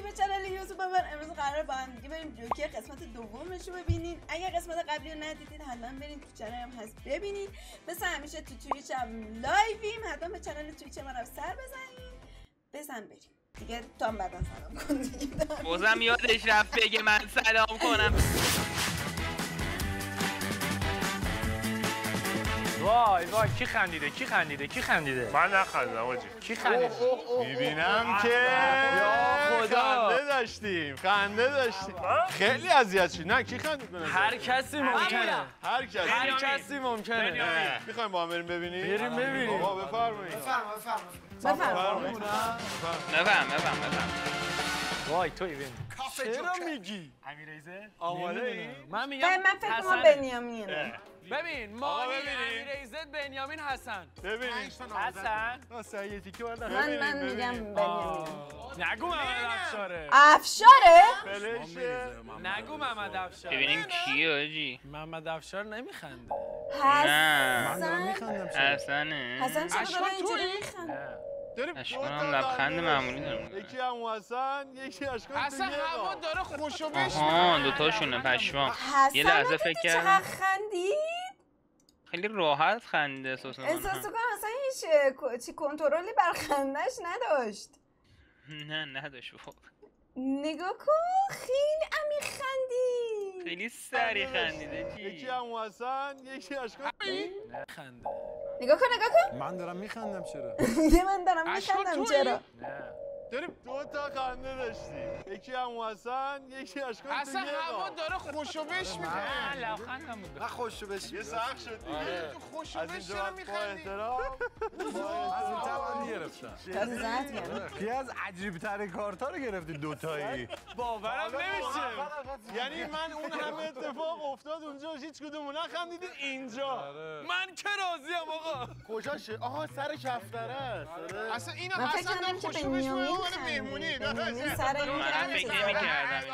اومدی به کانال یوتیوب من. امروز قراره با هم دیگه بریم جوکر قسمت دومش رو ببینین. اگر قسمت قبلی رو ندیدید حتما برین تو چنلم هست ببینید. مثل همیشه تو توییچ هم لایویم، حتما به چنل توییچ من هم سر بزنین. بزن بریم دیگه. تو هم بعدا سلام کن دیگه. بازم یادش رفت بگه من سلام کنم. وای وای کی خندیده کی خندیده کی خندیده؟ من نخندم آجی. کی خندیده؟ میبینم که یا خدا خنده داشتیم خیلی اذیت شدی. نه کی خندید؟ هر کسی ممکنه. هر کسی ممکنه. میخوایم با هم بریم ببینیم. بریم ببینیم. بابا بفرمایید. بفرمایید. بفهم. وای توی ببین. چرا میگی؟ امیرریزه؟ آماده ای؟ من میگم من فکر کنم بنیامینه. ببین مانی امیرریزه بنیامین حسن. ببینید حسن؟ واسه تیکه من من میگم بنیامین. نگو محمد افشاره. افشاره؟ بلشه. نگو محمد افشاره. ببینیم کیه آجی. محمد افشار نمیخنده. نه حسن حسنه. حسن چرا داره اینجوری میخنده؟ داریم اشکال هم لبخند معمولی دارم. یکی هم حسن یکی اشکال حسن هوا داره خوشو بش. آها دوتاشونه پشمام. یه لحظه فکر کردم چقدر خندید؟ خیلی راحت خنده احساس احساس می‌کنم. کنم اصلا هیچ چی کنترلی بر خندش نداشت. نه نداشت واقعا. نگاه کن خیلی عمیق خندید. خیلی سریع خندیده یکی چی؟ هم حسن یکی اشکال نخنده. نگاه کن من دارم میخندم چرا؟ یه من دارم میخندم چرا؟ داریم دو تا خنده داشتیم. یکی هم حسن یکی اشکال حسن هوا داره خوشو بش میکنه. لبخندم بود. من خوشو بشی یه سخت شد دیگه. خوشو از بش اینجا چرا با میخندی؟ احترام از این توان گرفتم تازه زنت میگم. یکی از عجیب ترین کارتا رو گرفتی دوتایی. باورم نمیشه. یعنی من اون همه اتفاق افتاد اونجا هیچ کدومون نخندیدین اینجا. من که راضیم آقا. کجاشه؟ آها سر کفتره است. اصلا اینو من فکر حسن کردم داره که خوشو بش بنیامین مهمونی. بنیامین سر این منم فکر نمی‌کردم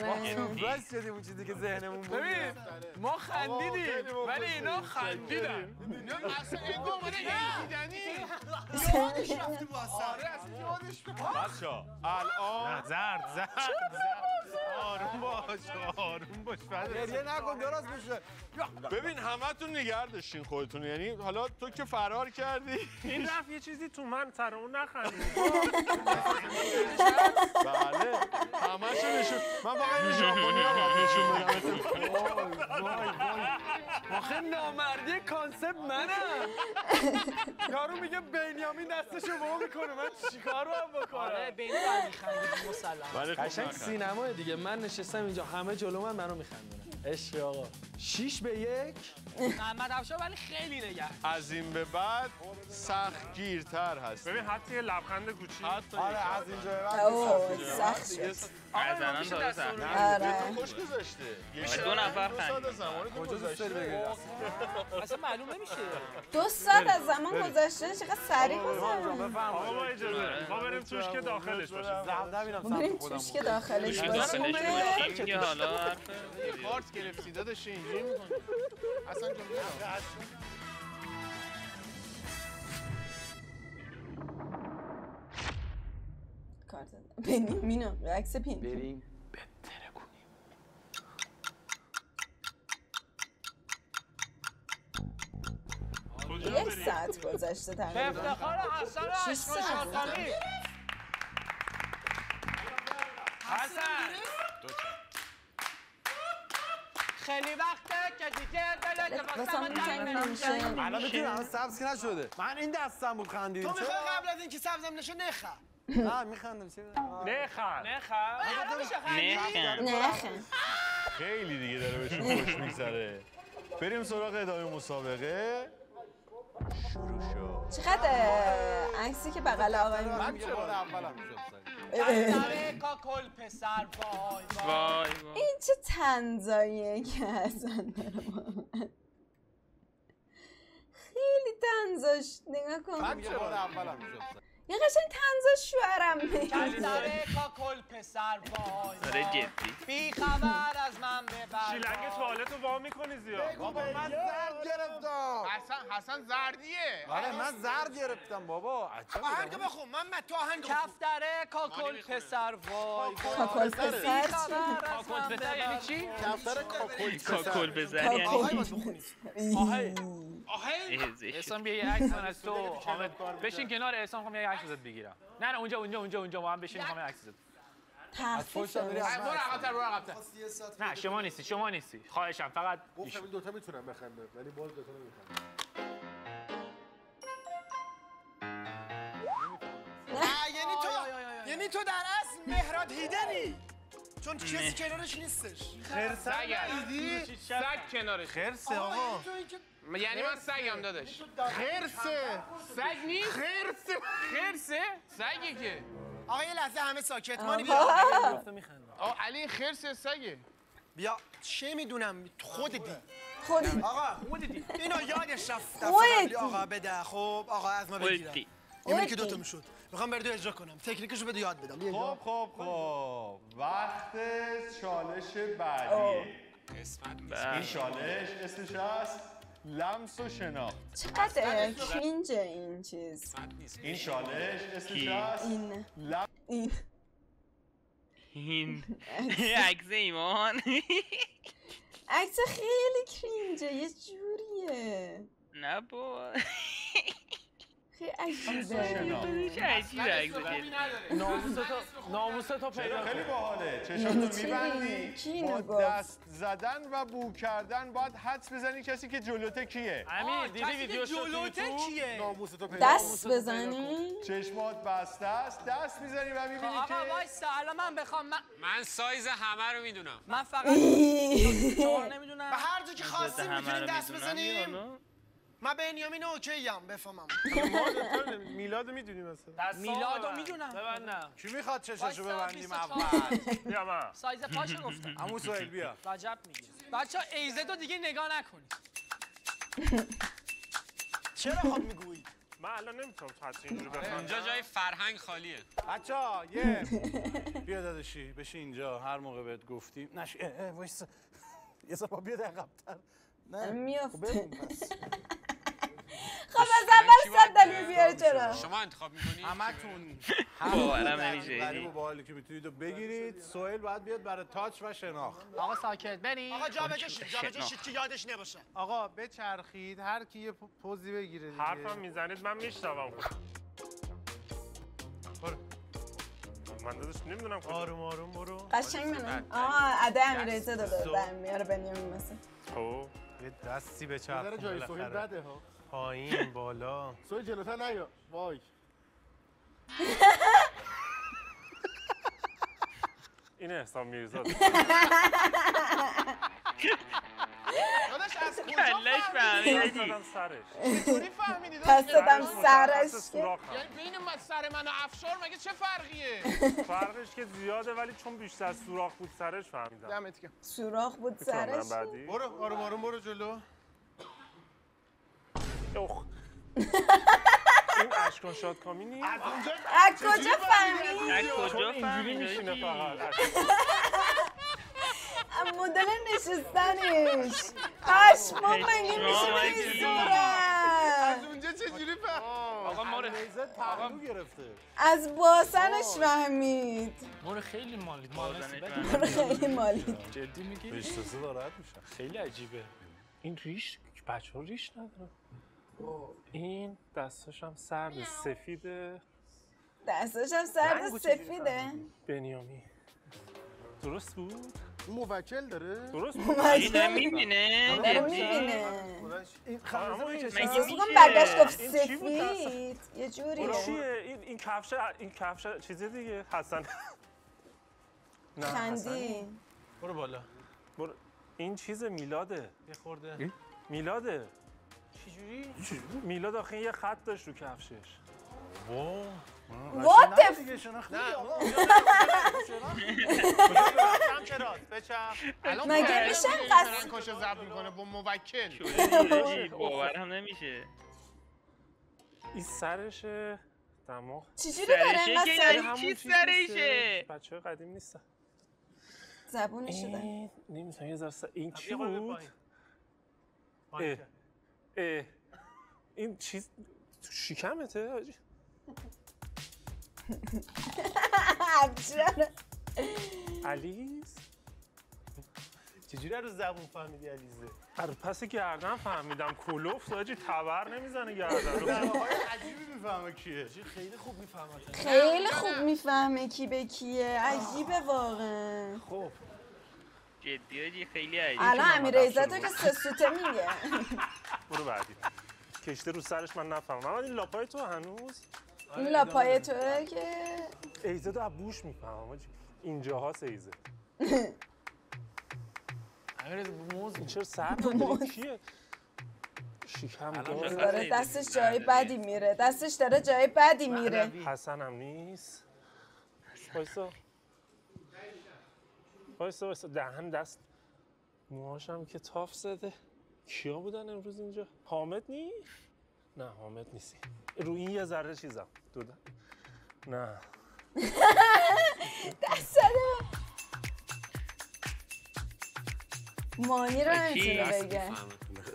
آره. بس شدیم اون چیزی که ذهنمون بود. ببین ما خندیدیم ولی اینا خندیدن. اینا اصلا انگار اومده دیدنی. بچه‌ها الان زرد آروم باش گریه نکن درست میشه. ببین همتون نگه داشتین خودتون. یعنی حالا تو که فرار کردی این رفت یه چیزی تو من سر اون نخندید. بله همه‌شو نشون. من فقط این ژاپنی رو نشون بدم. آخه نامردی کانسپت منم. یارو میگه بنیامین دستشو وا میکنه من چیکار باید بکنم؟ بنیامین میخندید مسلم. قشنگ سینمای دیگه. من نشستم اینجا همه جلو منو میخندونن. عشق آقا 6-1 محمد افشار ولی خیلی نگه. از این به بعد سختگیرتر هست. ببین حتی یه لبخند کوچیک. آره از اینجا به بعد اوه سخت شد. از الان تازه سخت. آره. خوش گذشته. دو نفر خندید. کجا دوست داری بگی؟ اصلا معلوم نمیشه. 2 ساعت از زمان گذشته چقدر سریع گذشت. آقا با اجازه ما بریم توش که داخلش باشه. بریم توش که داخلش توی باشه. داخلش باشیم که حالا حرف کارت گرفتی داداش اینجوری می‌کنی. اصلا جون کارت بنیامینو عکس پین. بریم 1 ساعت گذشته تقریبا. افتخار حسن 6 ساعت. اشکاشانی. حسن خیلی وقته که دیگه مثلا نمیشه. الان میتونم الان سبز که نشده. من این دستم بود خندیدم. تو میخوای قبل از اینکه سبزم نشه نخ. نه میخندم چه نخند. نه خیلی دیگه داره بهشون خوش میگذره. بریم سراغ ادامه مسابقه. شروع شد. چقدر عکسی که بغل آقای من میگم بار اولم میشد. کاکل پسر وای وای این چه طنزاییه که حسن داره با من. خیلی طنزاش نگاه کن. من میگم بار اولم میشد. یه قشنگ طنزاش شوهرم هم کفتر کاکل پسر وای آره جدی بی خبر از من ببر شیلنگ توالت رو وا میکنی زیاد. بابا من زرد گرفتم. حسن زردیه. آره من زرد گرفتم بابا. آهنگ بخون محمد تو آهنگ بخون. کفتر کاکل پسر وای کاکل پسر چی؟ کاکل پسر یعنی چی؟ کفتر کاکل کاکل بزنی یعنی آهنگ باید بخونی. آهنگ احسان بیا یه عکس من از تو حامد بشین کنار احسان می‌خوام یه عکس ازت بگیرم. نه اونجا با هم بشین می‌خوام یه عکس ازت. تخفیف برو عقب‌تر. نه شما نیستی خواهشم فقط گفتم این دوتا میتونم بخنده ولی باز دوتا نمیخنده. یعنی تو در اصل مهراد هیدری. چون کسی کنارش نیستش. سگ کنارش خرسه آقا. یعنی من سگم داداش خرسه. سگ نیست خرسه سگی که آقا یه لحظه همه ساکت مانی بیا. علی خرسه سگه بیا چه میدونم خودتی. خودی آقا اینو یادش رفت. خودتی. آقا بده خب آقا از ما بگیرم. خودتی این که دوتا میشد. میخوام براتون اجرا کنم. تکنیکشو بده یاد بدم. خب وقت چالش بعدیه. این چالش اسمش هست لمس و شناخت. چقدر کرینجه این چیز. این چالش اسمش هست این عکس ایمان عکس خیلی کرینجه یه جوریه نه با خیلی عجیبه چه عجیبه عکس ناموستو پیدا خیلی باحاله. چشاتو یعنی چی؟ میبندی کی اینو با گفت؟ دست زدن و بو کردن باید حدس بزنی کسی که جلوته کیه. امیر دیدی ویدیوشو جلوته کیه؟ ناموس تو پیدا. دست بزنی چشمات بسته است دست میزنی و میبینی که آقا وایسا الان من بخوام من سایز همه رو میدونم. من فقط چهار نمیدونم به هر جا که خواستیم همه میتونیم رو دست میدونم بزنیم. من بنیامین اوکی ام بفهمم. میلاد میدونی مثلا. میلادو میدونم ببندم کی میخواد چشاشو ببندیم 24. اول؟ بیا من. سایز پاشو گفتم عمو سهیل بیا. رجب میگیره بچا ایزدو دیگه نگاه نکنید چرا خب میگویی؟ من الان نمیتونم حتی اینجور بخوام. اینجا جای فرهنگ خالیه. بچا یه بیا داداشی بشین اینجا هر موقع بهت گفتیم نش وایسا یه صفا بیا عقب‌تر نه میافته. ببین پس خب از اول صندلی بیار چرا شما انتخاب میکنی؟ همتون باورم نمیشه غریب و باحالی که میتونید رو بگیرید. سهیل باید بیاد برای تاچ و شناخت. آقا ساکت بریم آقا جا بجاشید که یادش نباشه. آقا بچرخید هر کی یه پوزی بگیره دیگه. حرفم میزنید من میشنوم. برو. من داداش نمیدونم کجا. آروم برو. قشنگ منم اده امیرزه داده در میاره بنیامین مثل خب یه دستی بچرخون بذاره جای سهیل بده ها. پایین بالا. سهیل جلوتر نیا. وای. این احسان میرزا. داداش از کجا کلش فهمیدی دادم سرش. چطوری فهمیدی؟ پس دادم سرش که سوراخ هم. یعنی بین سر من و افشار مگه چه فرقیه؟ فرقش که زیاده ولی چون بیشتر سوراخ بود سرش فهمیدم. دمت گرم. سوراخ بود میتونم برم سرش بعدی؟ برو آروم برو جلو. اوه. این اشکان شادکامی نیست؟ از کجا فهمیدی؟ از کجا اینجوری میشینه فهمیدی فقط. مدل نشستنش پشمام مگه میشه بری صورت اونجا چجوری فهم؟ آقا ما رو نیزه پهلو گرفته. از باسنش فهمید ما رو خیلی مالید خیلی مالی جدی میگی ریشتسه دارد میشه. خیلی عجیبه. این ریش بچه ها ریش نداره. این دستاش هم سرد سفیده. دستش هم سرد سفیده بنیامی درست بود؟ موکل داره؟ درست بود؟ این نمیبینه داره جدی میبینه این خمیزه مگه احساس میشه؟ کنم برگشت گفت این چی بود سفید یه این جوریه چیه؟ این کفش چیزی دیگه حسن. نه خندی برو بالا. برو. این چیز میلاده. یه خورده. میلاده. چجوری؟ میلاد آخه یه خط داشت رو کفشش. What the دیگه شناخت. نه مگه میشه قصد کاشو ضبط میکنه با موکل. باورم نمیشه این سرشه دماغ چجوری داره سرشه اینقدر که سریع یعنی چی سرشه؟ بچه‌های قدیم نیستن. زبونش شدن. نمی‌تونم یه ذره این چی بود؟ این چیز تو شکمته حاجی؟ علیز؟ چجوری رو زبون فهمیدی علیزه؟ پس گردن فهمیدم کلوفت حاجی تبر نمیزنه گردن رو. عجیبی میفهمه کیه. خیلی خوب میفهمه. خیلی خوب میفهمه کی به کیه. عجیبه واقعا. خب جدی حاجی خیلی عجیب. الان امیر عزتو که سه سوته میگه. برو بعدی. کشته رو سرش من نفهمم. اما این لاپای تو هنوز؟ این لاپای توه که ایزه دو بوش میفهمم حاجی. اینجاها ایزه. این چرا سر نداری کیه؟ شکم داره دستش جای بدی میره. دستش داره جای بدی میره. حسن هم نیست. وایسا دهن دست موهاشم که تاف زده. کیا بودن امروز اینجا؟ حامد نی؟ نه حامد نیستی. رو این یه ذره چیزم دودن. نه دست زده. مانی رو نمیتونه بگه.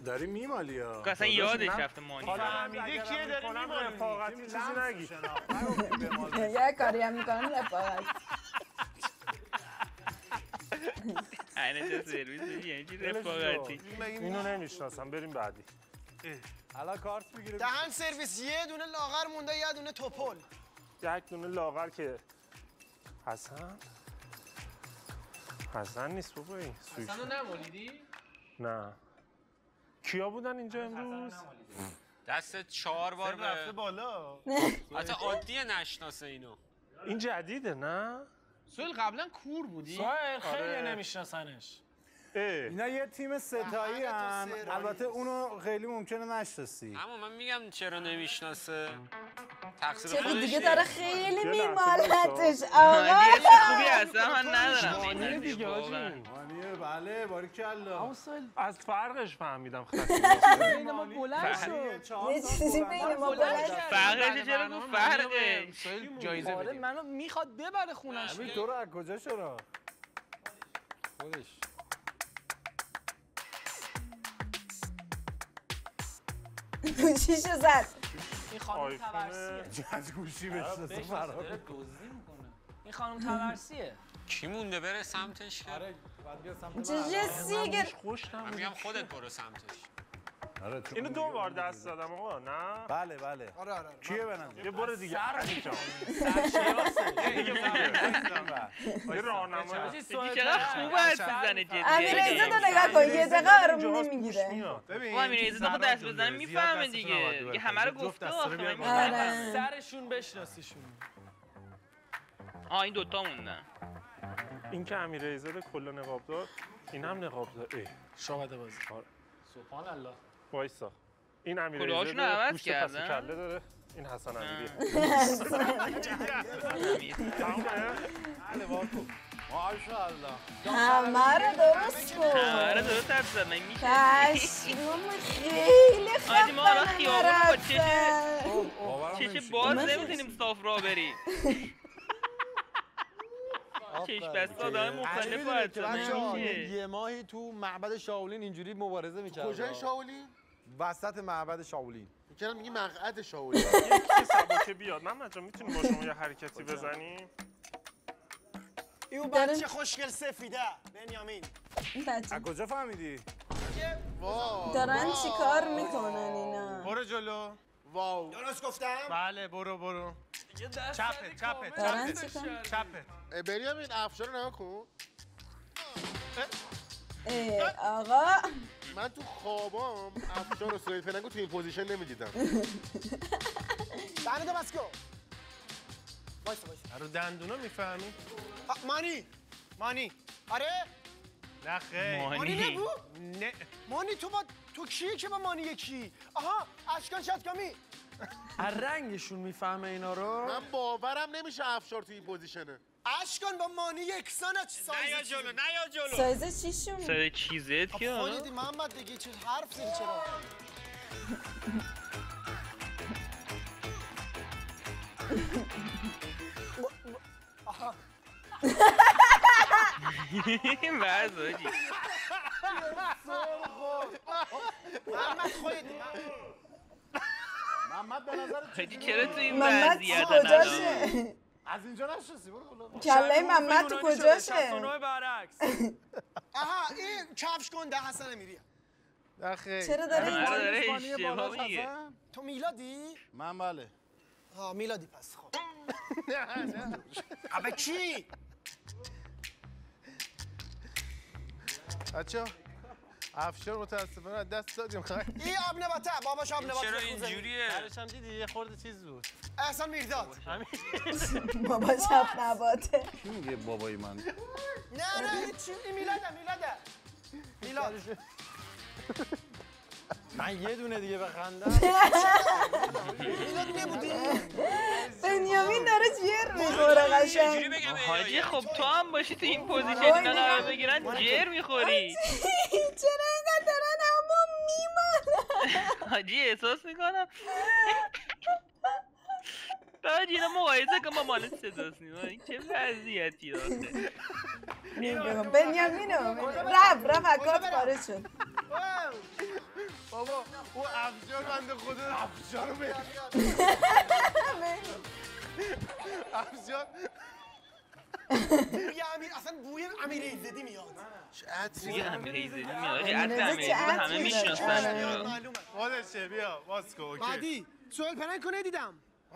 داری میمالی ها. اصلا یادش رفته مانی. حالا فهمیده کیه داری میمانی؟ رفاقتی چیزی نگی. یه کاری هم میکنم رفاقت. اینه چه سرویس یعنی چی رفاقتی؟ اینو نمیشناسم بریم بعدی. الان کارت میگیره. دهن سرویس یه دونه لاغر مونده یه دونه توپل. یک دونه لاغر که حسن نیست بابا این. حسنو نمالیدی؟ نه. کیا بودن اینجا امروز؟ دست 4 بار رفته به بالا. حتی عادیه نشناسه اینو. این جدیده نه؟ سویل قبلا کور بودی؟ خیلی نمیشناسنش. اینا یه تیم ستایی هن. البته اونو خیلی ممکنه نشناسی. اما من میگم چرا نمیشناسه. تقصیر چرا خودشه. دیگه داره خیلی یه میمالتش لحظه آقا. خوبی اصلا من ندارم. مانیه دیگه حاجی. مانیه بله باریکلا. از فرقش فهمیدم بین ما بلند شد. یه چیزی بین ما بلند شد. فرقش چرا گفت فرقه؟ جایزه آره بدیم. منو میخواد ببره خونش. همین تو رو از کجا شده؟ خودش. گوشیشو زد. این خانم تبرسیه. از گوشی بشناسه فرار. این خانم تبرسیه. کی مونده بره سمتش که؟ آره بعد بیا سمت چه سیگر. من میگم خودت برو سمتش. آره چون اینو 2 بار دست دادم آقا نه؟ بله آره. کیه بنظر؟ یه بار دیگه علی جان. یه راهنمایی یکی چقدر خوب حرف میزنه جدی. امیر عزت رو نگاه کن یه دقیقه آروم نمیگیره. بابا امیر عزت آخه دست بزنه میفهمه دیگه. دیگه همه رو گفته آخه من آره. سرشون بشناسیشون. این دوتا موندن. این که امیر عزت کلا نقاب دار این هم نقاب دار. شاهد بازی. سبحان الله. وایسا این امیر کلاهاشونو عزت عوض پوست کردن؟ پس کله داره این حسن امیریه. ماشاءالله. همه رو درست کن. آره درست حرف زد من میشه. پشمام خیلی آجی ما الان خفنه خیابون با رفتن. چش باز نمیتونیم صاف را بریم. چش بسته آدم مختلف باید یه ماهی تو معبد شاولین اینجوری مبارزه میکرد. کجای شاولین؟ وسط معبد شاولین. میگم میگی مقعد شاولین. یکی سبکه بیاد محمد جان میتونیم با شما یه حرکتی بزنیم؟ ایو بچه خوشگل سفیده بنیامین. از کجا فهمیدی؟ دارن چی کار میکنن اینا؟ برو جلو. واو. درست گفتم؟ بله برو. چپه. دارن چی کار؟ چپه. بنیامین افشار رو نگاه کن. آقا من تو خوابام افشار و سویل پلنگو تو این پوزیشن نمیدیدم. دهنتو بس کن. وایسا. رو دندونا میفهمی؟ مانی. آره؟ نه خیر. مانی نبود؟ نه. مانی تو کیه که با مانی یکی؟ آها اشکان شادکامی. از رنگشون میفهمه اینا رو؟ من باورم نمیشه افشار تو این پوزیشنه. اشکان با مانی یکسانه. نیا جلو. سایز چیشون؟ سایز چیزت که حالا؟ خودت محمد دیگه چه حرف زدی چرا؟ این وضع آجی محمد خودت محمد به نظر حاجی چرا تو این محمد وضعیت کجاشه؟ از اینجا نشستی برو کله محمد تو کجاشه؟ 69 برعکس. آها این کفش کنده حسن امیریه. دخیل چرا داره من داره اسپانیایی اشتباه بالاش میگه هستن؟ تو میلادی؟ من بله ها میلادی پس خب. نه ابا کی؟ بچه افشار متاسفانه دست دادیم خواهی این آب نباته باباش آب نباته چرا اینجوریه؟ درش هم دیدی یه خورده چیز بود احسان میرداد بابا شب نباته کی میگه بابای من نه این چی میلاده میلاد من یه دونه دیگه بخندم میلاد نبودی؟ بنیامین داره جیر میخوره قشنگ حاجی خب تو هم باشی تو این پوزیشن اینا قرار بگیرن جر میخوری چرا اینقدر دارن اما میمان حاجی احساس میکنم حاجی اینا مقایسه کن با مال صداست نیما این چه وضعیتی آخه بنیامینو رفت اکات خارج شد بابا او افشار بنده خدا افشار رو بگیر افشار بوی امیر اصلا بوی امیر ایزدی میاد چه عطری دیگه امیر ایزدی میاد حاجی امیر عطر ایزدی امیر ایزدی چه همه عطری میشناسن داره؟ معلومه خودشه بیا باز کن اوکی بعدی سوال پرنگ کنه دیدم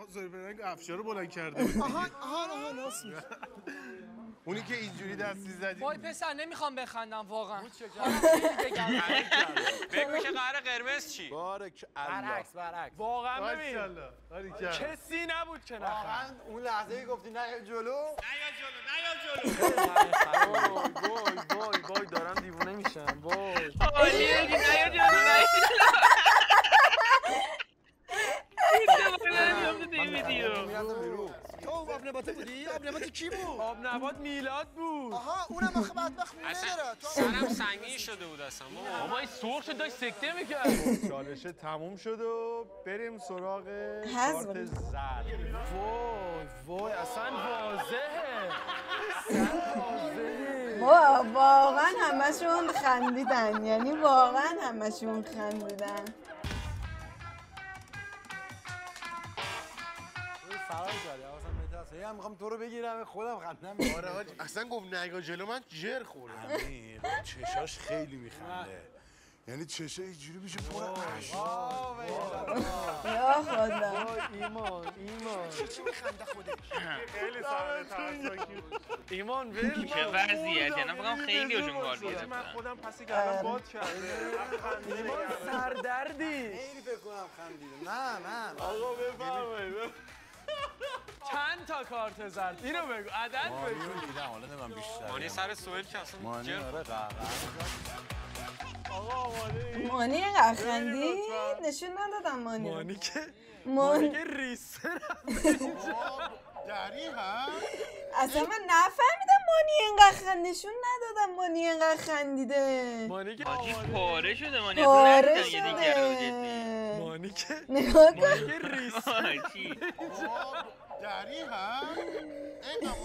زور برنگ افشار رو بلند کرده بود آها راست میگه اونی که اینجوری دستی زدی وای پسر نمیخوام بخندم واقعا فکر میشه قرار قرمز چی؟ بارک الله برعکس. واقعا ببین ماشاءالله کسی نبود که نخند. اون لحظه گفتی نه جلو وای دارم دیوونه میشم وای عالیه حاجی نیا جلو نیا جلو تو آب نباته بودی؟ آب نباته کی بود؟ آب نبات میلاد بود. آها اونم آخه بدبخت خونه داره سرم سنگین شده بود اصلا بابا این سرخ شد داشت سکته میکرد. چالشه تموم شد و بریم سراغ حذف. کارت زرد وای اصلا واضحه. واقعا همشون خندیدن یعنی واقعا همشون خندیدن فرار کردی اصلا میترسه میخوام تو رو بگیرم خودم خندم آره حاج اصلا گفت نگا جلو من جر خوردم امیر چشاش خیلی میخنده یعنی چشه اینجوری میشه پر یا خدا ایمان چی میخنده خودش؟ خیلی صحنه ترسناکی بود. ایمان ول چه وضعیتی انا فکرم خیلی هاشون کار من گرفتن خودم پسی کردم باد کرده. ایمان سردردی. خیلی فکر کنم خندیده نه آقا بفرمایید. چند تا کارت زرد اینو بگو عدد بگو. مانی دیدم حالا نمیم بیشتر مانی سر سوئل که اصلا مانی آره آقا آماده ای؟ مانی اینقدر خندی نشون ندادم مانی مانی که ریسه دری هم اصلا من نفهمیدم مانی اینقدر نشون ندادم مانی اینقدر خندیده مانی که حاجی آماده پاره شده مانی پاره اصلا نمی‌دونم یه دیگه رو جدی. مانی که نگاه کن مانی که ریسه حاجی دری هم اینقدر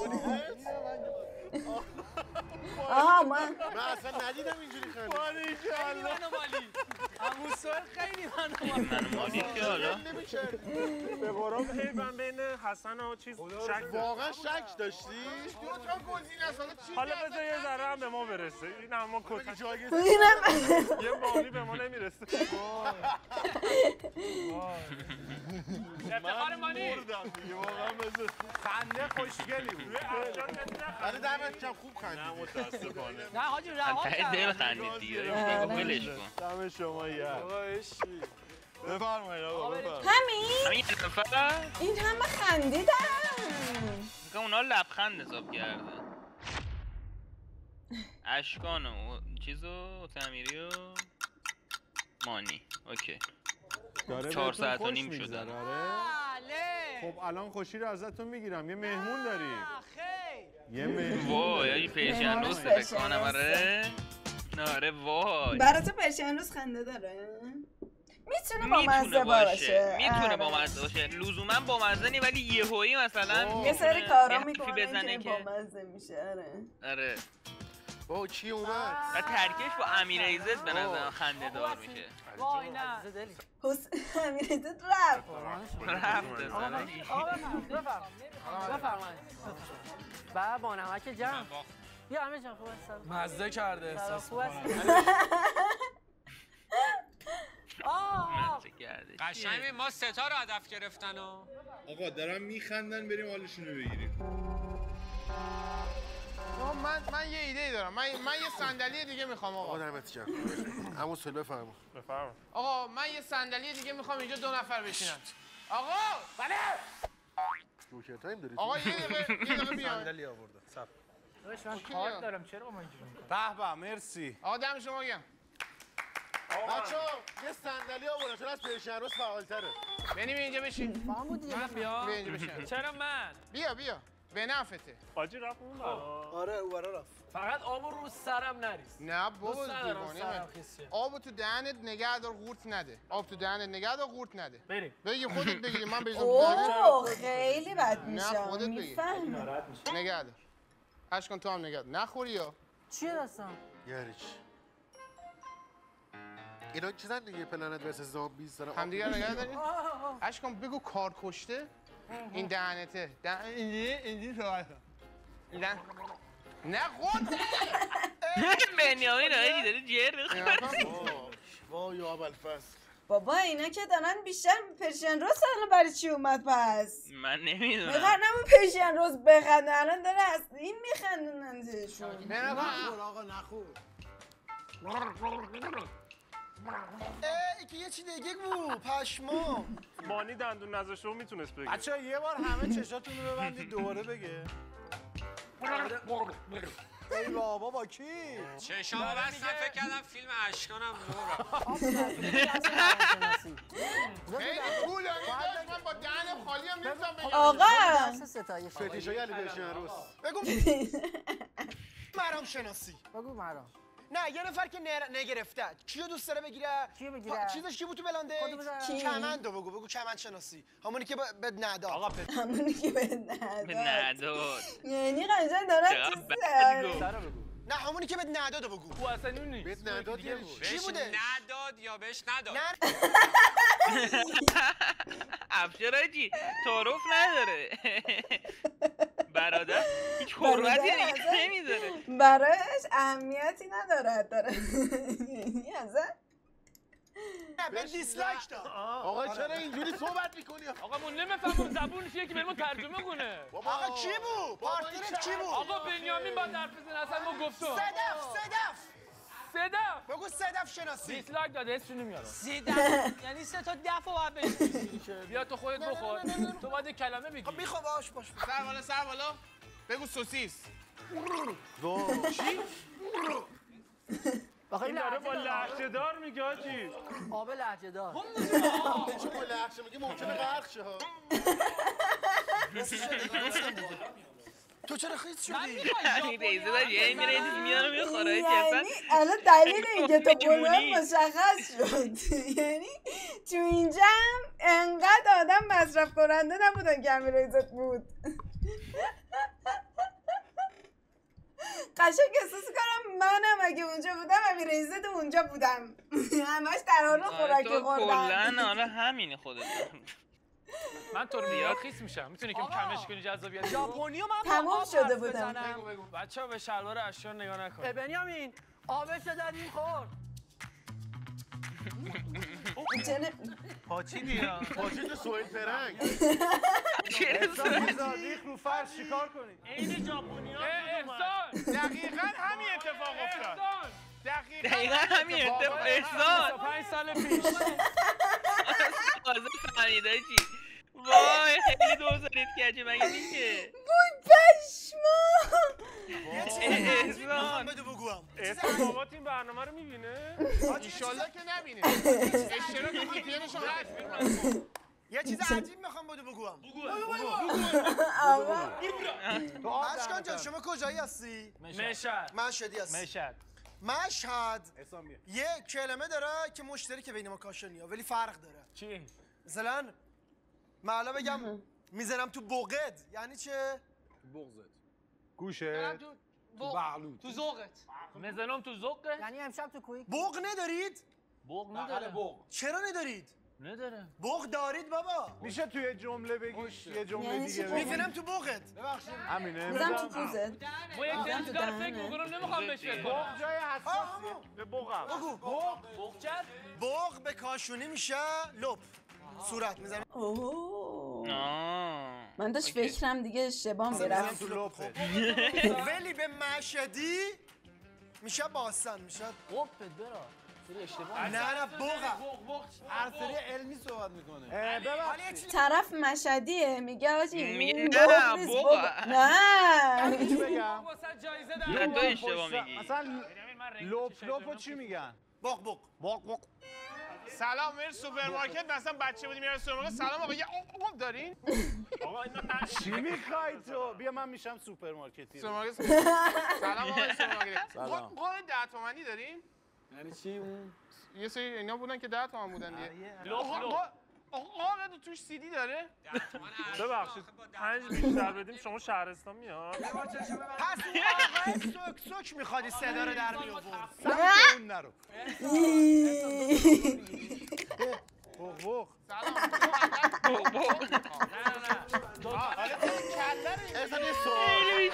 آها من اصلا ندیدم اینجوری خندید مانی که خیلی منو مالی عمو سوال خیلی منو مالی من مالی که حالا به قرآن هی من بین حسن و چیز شک داشتم. واقعا شک داشتی؟ دو تا گزینه اصلا چی حالا بذار یه ذره هم به ما برسه این اما کتا جایزه اینم یه مالی به ما نمیرسه افتخار مانی بردم دیگه واقعا مثل خنده خوشگلی بود ولی دمت کم خوب نه خندیدی متاسفانه نه حاجی رها ته کردم دل خندید دیگه ولش کن دم شما یه آقا عشقی. بفرمایید آقا بفرمایید همین همین یه نفر این همه خندیدن میگم اونا لبخند حساب کرده اشکان و چیزو تمیری و مانی اوکی داره 4 بهتون ساعت و خوش نیم می‌گذره، شده. آره؟ بله خب الان خوشی رو ازتون میگیرم یه مهمون داریم خیر یه مهمون وای آجی پرشین روز فکر کنم آره آره وای برای تو پرشین روز خنده داره میتونه با مزه باشه. میتونه با مزه باشه. لزوما با مزه نی ولی یهویی مثلا یه سری کارا میکنه بزنه که با مزه میشه. آره. با کی اومد؟ و ترکیبش با امیر ایزد به نظر خنده دار میشه. وای نه امیر ایزد رفت. بفرمایید. با نمک جمع. بیا همه جان خوب هستم. مزه کرده احساس قشنگ ما ستا رو هدف گرفتن و آقا دارن میخندن بریم حالشونو بگیریم. من یه ایده دارم. من یه صندلی دیگه میخوام آقا. دمت گرم. عمو سل بفرما. آقا من یه صندلی دیگه میخوام اینجا 2 نفر بشینن. آقا بله. جوکر تایم دارید؟ آقا یه دقیقه بیاین. صندلی آورده. صبر. من کار دارم چرا با من اینجوری می‌کنی؟ به به مرسی. آقا دم شما گرم. بچه‌ها یه صندلی آورده چون از پرشن روز فعال‌تره. بنیم اینجا بشین. فهم بود دیگه. من بیا بیا اینجا بشین. چرا من؟ بیا به نفته. حاجی رفت اون برا. آره او برا رفت. فقط آب رو سرم نریز. نه بابا دوست ندارم دیوانه سرم من. خیسه. آب تو دهنت نگه دار قورت نده. آب تو دهنت نگه دار قورت نده. بریم. بگی خودت بگی من بزنم. اوه خیلی بد نه میشه. خودت بگی. میفهمم. نگه دار. اشکان تو هم نگه دار. نخوری یا چیه دستم؟ یعنی چی؟ اینا چیزن دیگه پلنت ورسس زامبیز دارن همدیگه نگه دارید؟ اشکان بگو کار کشته این دهنته اینجوری صحبت کن نه خود بنیامین آقایی داره جر میخوره. وای ابوالفضل بابا اینا که دارن بیشتر پرشین روز الان برای چی اومد پس؟ من نمیدونم. میخوان همون پرشین روز بخندن الان داره از این میخندونن زیرشون. نخور آقا نخور. که یه چی دیگه بود پشما. مانی دندون نذاشته و میتونست بگه. بچه‌ها یه بار همه چشاتون رو ببندید دوباره بگه. ای بابا با کی؟ چشام بستم فکر کردم فیلم اشکانم خیلی طوله من با دهن خالی هم نمیتونم بگم. آقا فتیشای علی پرشن روز بگو مرام شناسی. بگو مرام. نه یه نفر که نگرفته کیو دوست داره بگیره؟ کیو بگیره؟ چیزش کی بود تو بلنده؟ کی؟ کمندو بگو کمند شناسی همونی که بد نداد. آقا همونی که به نداد. یعنی قشنگ دارن نه همونی که بد نداد بگو. او اصلا اون نیست. بهت نداد یعنی چی بوده؟ نداد یا بهش نداد. افشار آجی تعارف نداره. برادر هیچ حرمتی نمیذاره. برایش اهمیتی نداره داره. یعنی اصلا به دیسلایک داد. آقا چرا اینجوری صحبت میکنی؟ آقا من نمیفهمم زبونش یکی برام ترجمه کنه. آقا کی بود؟ پارتنرت کی بود؟ آقا بنیامین با حرف بزنه اصلا ما گفتم. صدف بگو صدف شناسی. دیسلایک داده اسمش نمیاره. یعنی 3 تا دف و بعد بشین. بیا تو خودت بخور. تو باید کلمه بگی. میخوام باش. سر بالا. بگو سوسیس. چی؟ این داره با لحجه دار میگه آجی. آب لحجه دار. شما لحظه میگه ممکنه غرق شه ها. تو چرا خیس شدی؟ این ریزه داری یه میره میاره میخوره. یعنی الان دلیل اینکه تو بلند مشخص شد. یعنی تو اینجا هم انقدر آدم مصرف کننده نبودن که امیر ایزد بود. قشنگ احساس کنم منم اگه اونجا بودم امیر ایزد اونجا بودم. همش در حال خوراکی خوردن. کلا آره همینه خودت. من تو رو بیار خیس میشم. میتونی که کمش کنی جذابیت. ژاپنیو من تموم شده بودم. بگو. بچه‌ها به شلوار اشکان نگاه نکن. بنیامین آبش دادیم خورد. پاچی بیا. پاچی تو سوئد فرنگ. چرا ریخ رو فرش چیکار کنی؟ این ژاپنی‌ها احسان دقیقاً همین اتفاق افتاد. دقیقاً همین اتفاق احسان 5 سال پیش. تازه فهمیده چی؟ وای خیلی دوزاریت کردی مگه میشه؟ وای پشما. احسان احسان بابات این برنامه رو میبینه؟ ایشالله که نبینه. اشتراک ویپی‌ان شما هست. یه چیز عجیب میخوام بگم. آقا اشکان جان شما کجایی هستی؟ مشهد. مشهدی هستی. مشهد. مشهد یه کلمه داره که مشترک بین ما کاشانی‌ها ولی فرق داره. چی؟ مثلا من الان بگم میزنم تو بغد یعنی چه؟ بغزت گوشه تو بغلوت تو ذوقت. میزنم تو ذوقه. یعنی امشب تو کوی بغ ندارید؟ بغ نداره. چرا ندارید؟ نداره. بغ دارید بابا. میشه توی جمله بگیش یه جمله یعنی دیگه چی؟ بگی میزنم تو بغت. ببخشید همینه میزنم تو پوزت. ما یک دانشگاه فکر میکنم نمیخوام بهش فکر کنم. بغ جای حساسیه به بغم بگو بغ چند؟ بغ به کاشونی میشه لب صورت میزنم. اوه آه. من داشت فکرم دیگه اشتباه میرفت. تو لپت ولی به مشهدی میشه باستان میشه. قپت برا سری اشتباه. نه بغم. هر سری علمی صحبت میکنه ببخشید طرف مشهدیه میگه آجی میگه این نه، بغ نیست، بغ. بغ. نه چی بگم واسه جایزه دارم. تو اشتباه میگی. مثلا لپ چی میگن بغ سلام میریم سوپرمارکت مثلا بچه بودیم میریم سوپرمارکت سلام آقا یه آب دارین؟ آقا اینا چی میخوای تو بیا من میشم سوپرمارکتی سوپرمارکت سلام آقا سوپرمارکت سلام. قول 10 تومانی دارین؟ یعنی چی اون یه سری اینا بودن که 10 تومن بودن دیگه لپ. آقا تو توش CD داره؟ ببخشید 5 بیشتر بدیم شما شهرستان میاد. پس اون آقای سوک میخوادی صدا رو در میآورد. سمت اون نرو بغ اصلا یه سوال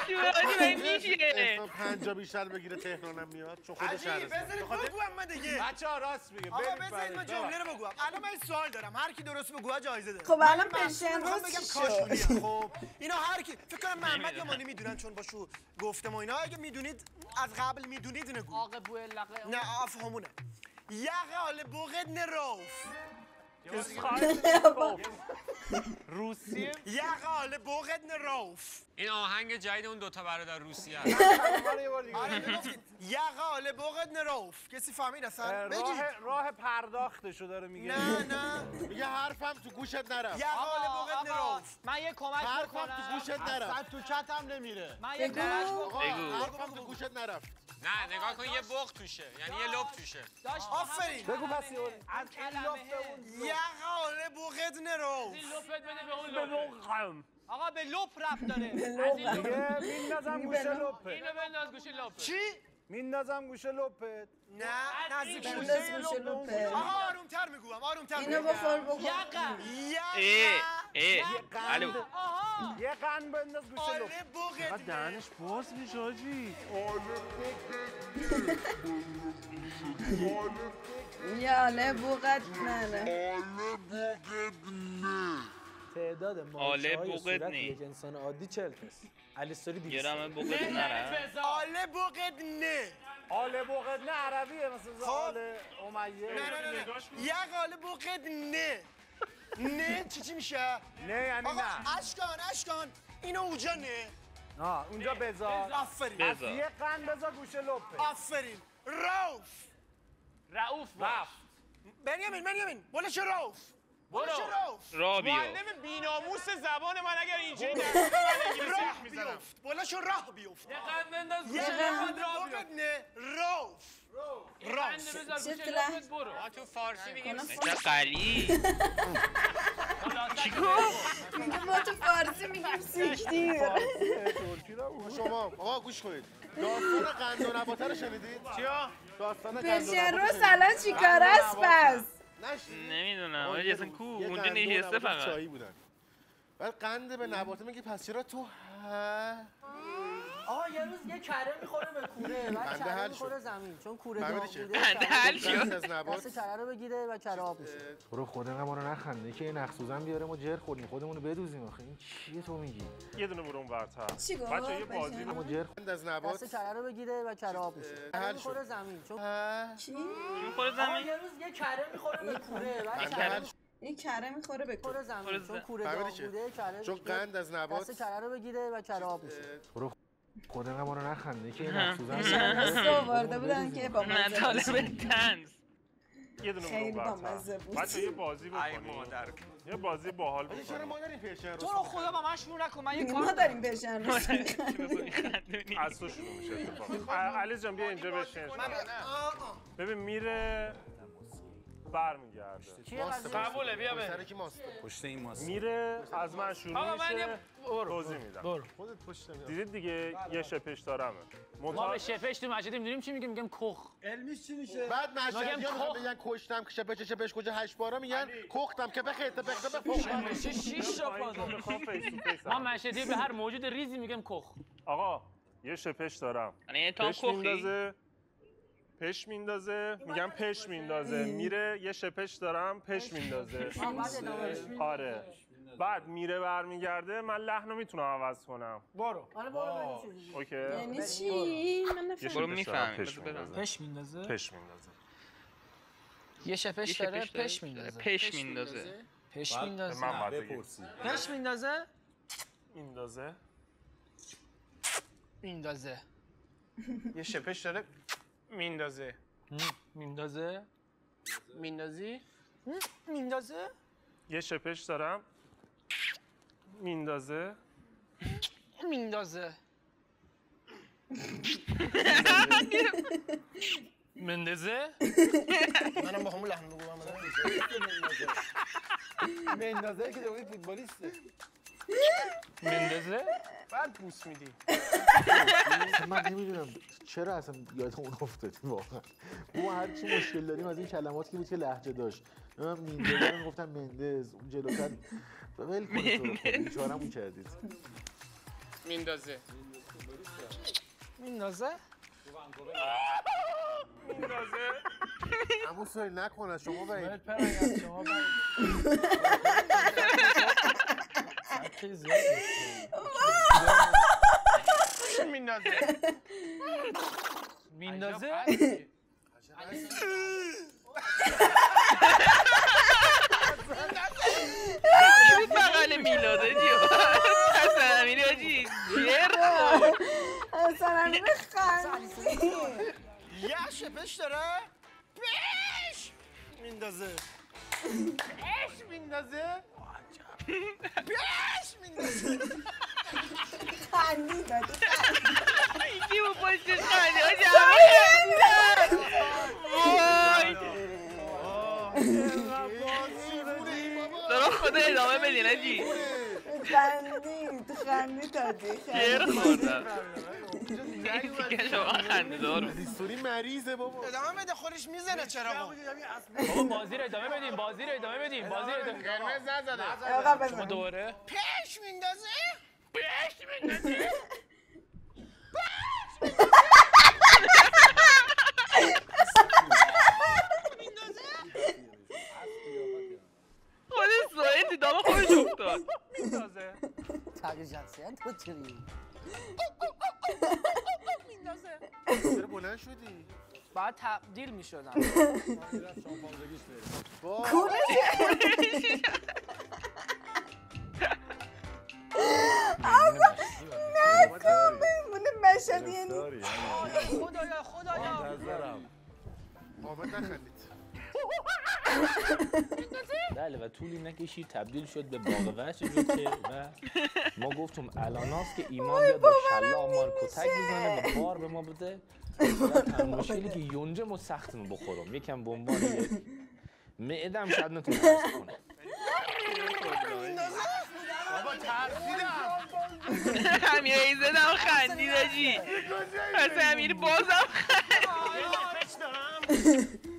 50 بیشتر بگیره تهرانم میاد چون خودش عجیب بذارید بگوام من دیگه. بچه‌ها راست میگه آقا بذارید من جمله رو بگوام. الان من این سوال دارم. هر کی درست بگه جایزه داره. خب الان من پرشین میخوام روز بگم چی کاشونیه. شد؟ خب اینا هر کی فکر کنم محمد یا مانی میدونن چون باشو گفتم و اینا اگه میدونید از قبل میدونید نگو. آقا بو لقه نه افهمونه. یقال بغد نروف روسیه یقال بغد نروف. این آهنگ جدید اون دوتا برادر روسیه است. آره بگفتید یقال بغد نروف. کسی فهمید اصلا؟ بگید. راه پرداختشو داره میگه نه میگه حرفم تو گوشت نرفت یقال بغد نروف. من یه کمک حرفم بکنم. تو گوشت نرفت تو چتم نمیره من یه کمک بکنم. حرفم تو گوشت نرفت نه نگاه کن یه بغ توشه یعنی یه لب توشه. آفرین. بگو پس از این لفت اون یقال بغد نروف. لپت بده به اون لپ. آقا به لپ رفت داره. دیگه میندازم گوشه لپت اینو بنداز گوشه لپ. چی؟ میندازم گوشه لپت نه نزدیک بنداز گوشه لپت. آقا آرومتر میگوام آرومتر اینو بخور بخور. الو. یه قند بنداز گوشه لپت بغد فقط دهنش باز میشه آجی. یاله بوقت نه تعداد ماهیچه‌های صورت یک انسان عادی 40 تاست. الیستوری 20. گرام بغد نره. آله بغد نه. آله بغد نه عربیه مثل آله امیه نه یقال بغد نه. نه چی میشه؟ نه یعنی آقا نه اشکان اینو اونجا نه. اونجا بذار آفرین. از یه قند بذار گوشه لپت آفرین. رؤوف رفت. بنیامین بولش رؤوف. برو را بیو. معلم بی‌ناموس زبان من اگر اینجوری درس من انگلیسی می‌زنم. بولش راه بیفت. یه قند بنداز یه گوشه لپت را بیو. بغد نه روف. قند بذار گوشه لپت برو. ما تو فارسی میگیم چه قلی. چیکار؟ ما تو فارسی میگیم سیکتیر. شما آقا گوش کنید داستان قند و نباته رو شنیدید؟ چیا؟ داستان قند و پرشین نباته روز الان چی کار است پس؟ نمیدونم ولی اصلا کو اونجا نشسته فقط. چایی بودن بعد قند به نباته میگه پس چرا تو آقا یه روز یه کره میخوره به کوره بعد کره میخوره زمین چون کوره داغ بوده. حل شد. دست کره رو بگیره و کره آب میشه. برو خدا ما رو نخنده که این نخسوزن بیاره ما جر خوردیم خودمون رو بدوزیم آخه این چیه تو میگی؟ یه دونه برون برتر. چی گفت؟ بچا یه بازی ما جر قند از نبات دست کره رو بگیره و کره آب میشه. کره میخوره زمین چون چی؟ میخوره آقا زمین؟ یه روز یه کره میخوره به کوره بعد کره این کره میخوره به میخوره زمین چون کوره داغ بوده کره چون قند از نبات دست کره رو بگیره و کره آب میشه. برو خدا ما رو نخنده که این نخسوزن نشان دسته آورده بودن که با مطالب تنز. یه دونه خیلی مرغ بامزه بود. بچه یه بازی بکنیم یه بازی باحال ولی چرا ما داریم پرشن تو رو خدا با من شروع نکن من یه ما داریم پرشن رو از تو شروع میشه اتفاقا علی جان بیا اینجا بشین ببین میره برمیگرده قبوله بیا سر کی ماست پشت این ماست میره از من شروع میشه توضیح میدم خودت پشت میاد دیدید دیگه یه شپش دارمه ما به شپش تو مسجد میدونیم چی میگیم کخ علمیش چی میشه بعد مشهدیان میخوام بگن کشتم شپش کجا 8 بارا میگن کختم که بخیت بخته چه 6 تا ما مشهدی به هر موجود ریزی میگیم کخ آقا یه شپش دارم یعنی تا کخی پش میندازه میگم پش میندازه میره یه شپش دارم پش میندازه آره بعد میره برمیگرده من لحنو میتونم عوض کنم برو اوکی یعنی چی من نفهمیدم برو میفهمیم پش میندازه پش میندازه یه شپش داره پش میندازه پش میندازه پش میندازه من باید بپرسی پش میندازه میندازه میندازه یه شپش داره میندازه میندازه میندازی میندازه یه شپش دارم میندازه میندازه مندازه منم با همون لحن بگو مندازه که دوی فوتبالیسته مندازه بعد بوس میدی من نمیدونم چرا اصلا یاد اون افتادیم واقعا ما هر چی مشکل داریم از این کلماتی که بود که لهجه داشت من میندازه رو گفتم مندز اون جلوتر ول کنید تو بیچاره‌مون کردید میندازه میندازه میندازه همون سوری نکنه شما باید پرنگ شما باید میندازه میندازه این بغل میلاده جیو حسن امیری آجی جر حسن امیری خندی یه شپش داره پیش میندازه پیش میندازه پیش میندازه خندی دادی یکی با پشتش خندی آجی همه دارم خدا ادامه بدین آجی خندی دادی جر خوردم دیگه شما خنده دارم دیستوری مریضه بابا ادامه بده خودش میزنه چرا بابا بازی رو ادامه بدیم بازی رو ادامه بدیم بازی رو ادامه قرمز نزده آقا بزن دوره پیش میندازه پیش میندازه خود سوئد دامه خودش افتاد میندازه تغییر جنسیت تو چی؟ میندازه چرا بلند شدی؟ باید تبدیل می شدم مونه مشهدی یعنی خدایا آمد نخندید بله و طولی نکشید تبدیل شد به باغ وحش جوکه و ما گفتم الاناست که ایمان بیاد با شلاق ما رو کتک بزنه و بار به ما بده و تنها مشکلی که یونجه ما سختمون بخورم یکم به عنوان معدم شاید نتونه درست کنه بابا ترسیدم همین ایزدم خندید آجی پس امیر بازم خندید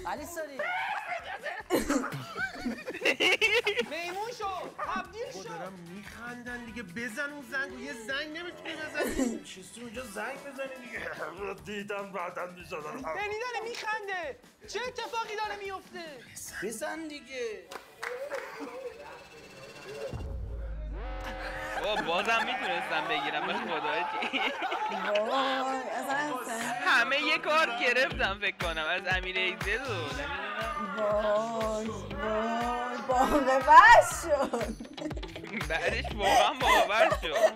علی ساری میمون شو تبدیل شو دارم میخندن دیگه بزن اون زنگو یه زنگ نمیتونی بزنی چیزی اونجا زنگ بزنی دیگه دیدم بعدم میزدن بنی داره میخنده چه اتفاقی داره میفته بزن دیگه بازم میتونستم بگیرم به خدا همه یه کار گرفتم فکر کنم از امیر ایزد و باور شد بعدش واقعا باور شد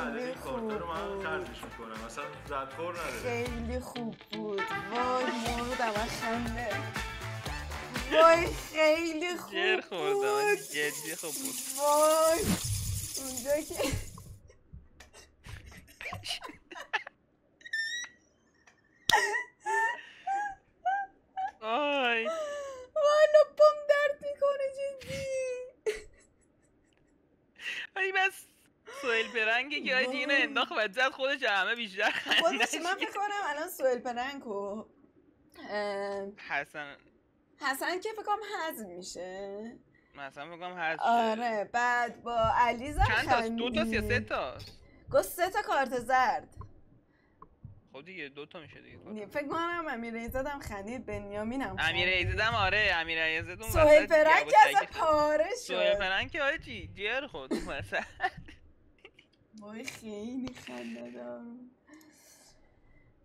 عدد کارت رو من خرجش میکنم اصلا ردخور نداره. خیلی خوب بود. وای مردم از خنده. وای خیلی خوب جر خوردم جدی خوب بود. وای اونجا که آی والا پام درد میکنه جدی. ای بس سوئیل پرنگی که آجی اینو انداخت و زد خودش همه بیشتر خودش. من فکر کنم الان سوئیل پرنگ و حسن که فکر کنم حذف میشه. مثلا فکر کنم حذف. آره بعد با علیزا چند تاست؟ 2 تاست یا 3 تاست؟ گفت 3 تا کارت زرد. خب دیگه 2 تا میشه دیگه. فکر کنم امیر ایزدم خندید، بنیامینم امیر ایزدم آره امیر ایزد اون سوهیل پرنگ که اصلا پاره شد. سوهیل پرنگ که آجی جر خود اون مثلا وای خیلی خنده دارم.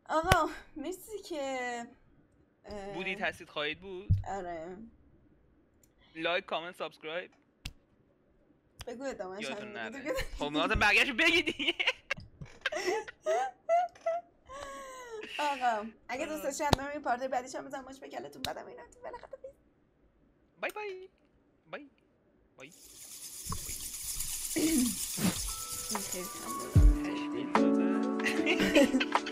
آقا مرسی که بودید هستید خواهید بود. آره لایک کامنت سابسکرایب بگو ادامه‌اش هم بگو. خب مثلا بقیه‌شو بگی دیگه. آقا اگه دوست داشتید حتما این پارتی بعدیش هم بزن ماش بکلتون بعدم اینا تو بله خدا بای بای بای بای خیلی